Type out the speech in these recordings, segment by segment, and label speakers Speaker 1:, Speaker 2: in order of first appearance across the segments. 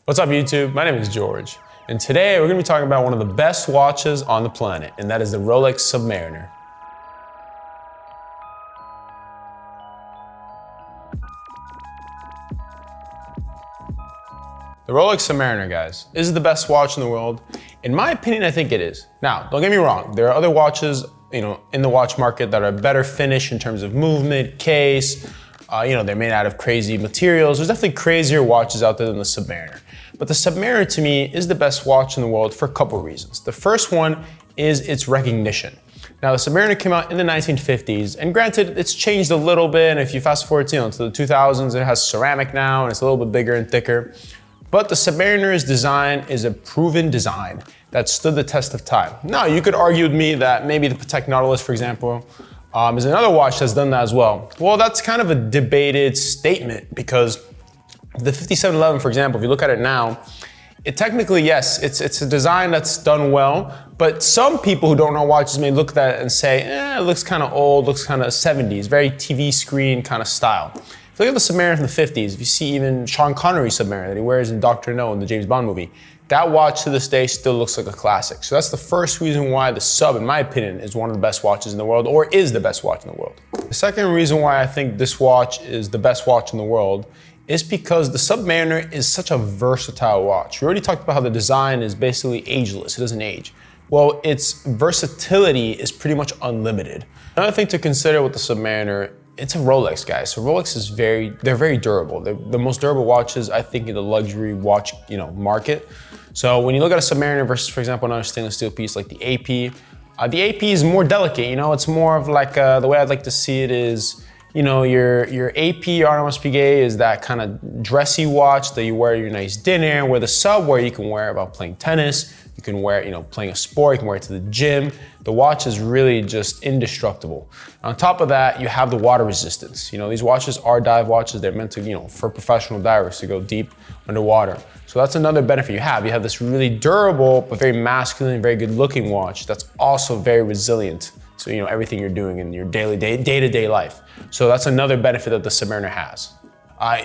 Speaker 1: What's up YouTube? My name is George, and today we're going to be talking about one of the best watches on the planet, and that is the Rolex Submariner. The Rolex Submariner, guys, is the best watch in the world. In my opinion, I think it is. Now, don't get me wrong, there are other watches, in the watch market that are better finish in terms of movement, case, they're made out of crazy materials. There's definitely crazier watches out there than the Submariner. But the Submariner, to me, is the best watch in the world for a couple reasons. The first one is its recognition. Now, the Submariner came out in the 1950s, and granted, it's changed a little bit. And if you fast forward to the 2000s, it has ceramic now, and it's a little bit bigger and thicker. But the Submariner's design is a proven design that stood the test of time. Now, you could argue with me that maybe the Patek Nautilus, for example, is another watch that's done that as well. Well, that's kind of a debated statement because the 5711, for example, if you look at it now, it technically, yes, it's a design that's done well, but some people who don't know watches may look at it and say, it looks kind of old, looks kind of 70s, very TV screen kind of style. If you look at the Submariner from the 50s, if you see even Sean Connery Submariner that he wears in Dr. No in the James Bond movie, that watch to this day still looks like a classic. So that's the first reason why the Sub, in my opinion, is one of the best watches in the world, or is the best watch in the world. The second reason why I think this watch is the best watch in the world is because the Submariner is such a versatile watch. We already talked about how the design is basically ageless, it doesn't age. Well, its versatility is pretty much unlimited. Another thing to consider with the Submariner, it's a Rolex, guys. So Rolex is they're very durable. They're the most durable watches, I think, in the luxury watch, market. So when you look at a Submariner versus, for example, another stainless steel piece like the AP is more delicate, it's more of like, the way I'd like to see it is, your AP Audemars Piguet is that kind of dressy watch that you wear your nice dinner, where the Sub, where you can wear it while playing tennis, you can wear it, playing a sport, you can wear it to the gym. The watch is really just indestructible. On top of that, you have the water resistance. These watches are dive watches. They're meant to, for professional divers to go deep underwater. So that's another benefit you have. You have this really durable, but very masculine, very good looking watch that's also very resilient. So, everything you're doing in your day-to-day life. So that's another benefit that the Submariner has.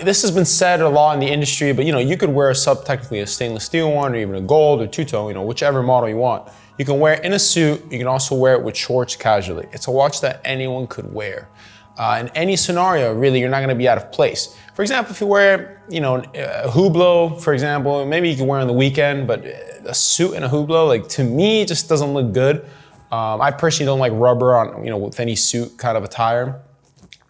Speaker 1: This has been said a lot in the industry, but you could wear a Sub, technically a stainless steel one, or even a gold or two-tone, whichever model you want. You can wear it in a suit. You can also wear it with shorts casually. It's a watch that anyone could wear. In any scenario, really, you're not gonna be out of place. For example, if you wear, a Hublot, for example, maybe you can wear on the weekend, but a suit and a Hublot, to me, just doesn't look good. I personally don't like rubber on, with any suit kind of attire.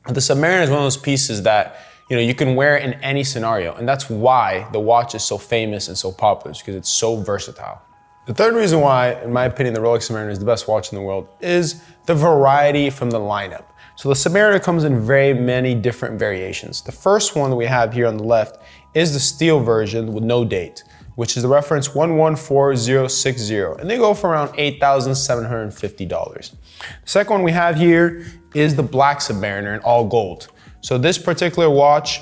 Speaker 1: The Submariner is one of those pieces that, you can wear in any scenario. And that's why the watch is so famous and so popular, because it's so versatile. The third reason why, in my opinion, the Rolex Submariner is the best watch in the world is the variety from the lineup. So the Submariner comes in very many different variations. The first one that we have here on the left is the steel version with no date, which is the reference 114060, and they go for around $8,750. The second one we have here is the black Submariner in all gold. So this particular watch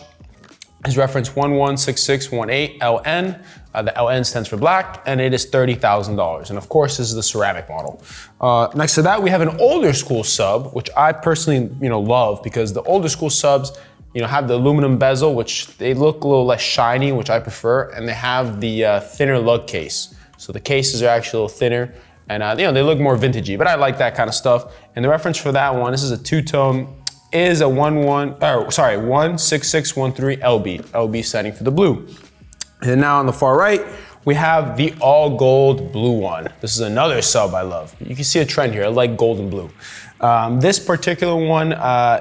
Speaker 1: is reference 116618LN. The LN stands for black, and it is $30,000. And of course, this is the ceramic model. Next to that, we have an older school Sub, which I personally, love because the older school Subs, have the aluminum bezel, which they look a little less shiny, which I prefer, and they have the thinner lug case. So the cases are actually a little thinner, and they look more vintagey, but I like that kind of stuff. And the reference for that one, this is a two-tone, is a 16613 LB. LB standing for the blue. And now on the far right, we have the all gold blue one. This is another Sub I love. You can see a trend here. I like gold and blue. This particular one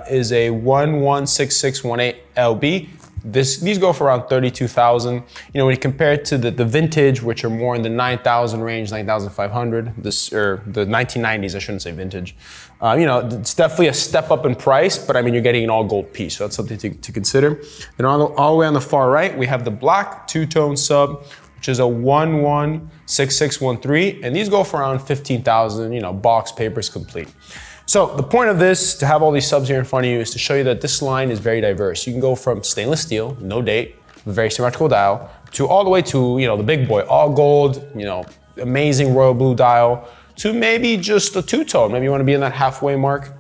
Speaker 1: is a 116618 LB. These go for around $32,000. When you compare it to the vintage, which are more in the 9,000 range, 9,500. Or the 1990s, I shouldn't say vintage. It's definitely a step up in price, but you're getting an all gold piece, so that's something to consider. Then all the way on the far right, we have the black two-tone Sub, which is a 116613, and these go for around $15,000. Box, papers complete. So the point of this, to have all these Subs here in front of you, is to show you that this line is very diverse. You can go from stainless steel, no date, very symmetrical dial, to all the way to, the big boy, all gold, amazing royal blue dial, to maybe just a two-tone. Maybe you want to be in that halfway mark.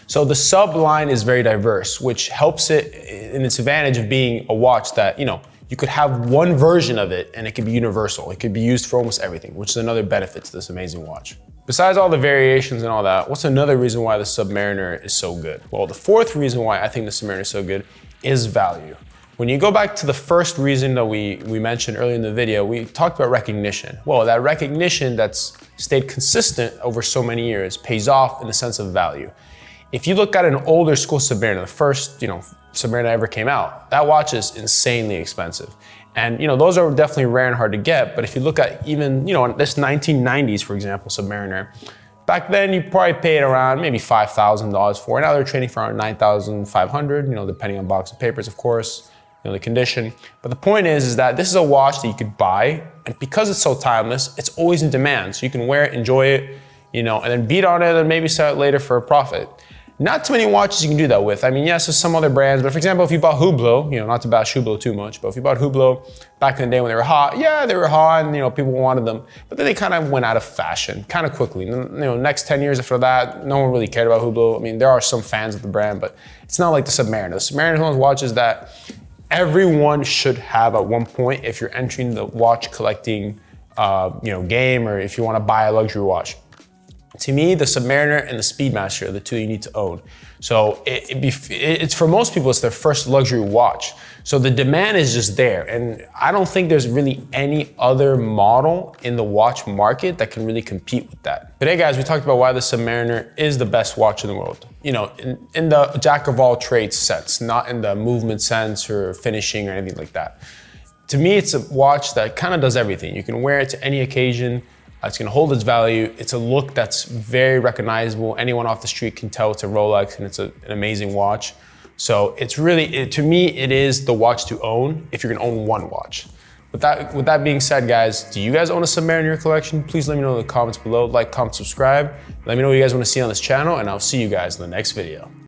Speaker 1: So the Sub line is very diverse, which helps it in its advantage of being a watch that, you could have one version of it and it could be universal. It could be used for almost everything, which is another benefit to this amazing watch. Besides all the variations and all that, what's another reason why the Submariner is so good? Well, the fourth reason why I think the Submariner is so good is value. When you go back to the first reason that we mentioned earlier in the video, we talked about recognition. Well, that recognition that's stayed consistent over so many years pays off in the sense of value. If you look at an older school Submariner, the first, Submariner ever came out, that watch is insanely expensive. And those are definitely rare and hard to get, but if you look at even, this 1990s, for example, Submariner, back then you probably paid around maybe $5,000 for it. Now they're trading for around $9,500, depending on box of papers, of course, the condition. But the point is that this is a watch that you could buy, and because it's so timeless, it's always in demand. So you can wear it, enjoy it, and then beat on it and maybe sell it later for a profit. Not too many watches you can do that with. I mean, yes, there's some other brands, but for example, if you bought Hublot, not to bash Hublot too much, but if you bought Hublot back in the day when they were hot, yeah, they were hot and people wanted them, but then they kind of went out of fashion kind of quickly. Next 10 years after that, no one really cared about Hublot. I mean, there are some fans of the brand, but it's not like the Submariner. The Submariner is one of those watches that everyone should have at one point if you're entering the watch collecting game, or if you want to buy a luxury watch. To me, the Submariner and the Speedmaster are the two you need to own. So it's for most people, it's their first luxury watch. So the demand is just there. And I don't think there's really any other model in the watch market that can really compete with that. Today, guys, we talked about why the Submariner is the best watch in the world. In the jack of all trades sense, not in the movement sense or finishing or anything like that. To me, it's a watch that kind of does everything. You can wear it to any occasion. It's gonna hold its value. It's a look that's very recognizable. Anyone off the street can tell it's a Rolex, and it's an amazing watch. So it's really, to me, it is the watch to own if you're gonna own one watch. With that being said, guys, do you guys own a Submariner in your collection? Please let me know in the comments below. Like, comment, subscribe. Let me know what you guys wanna see on this channel, and I'll see you guys in the next video.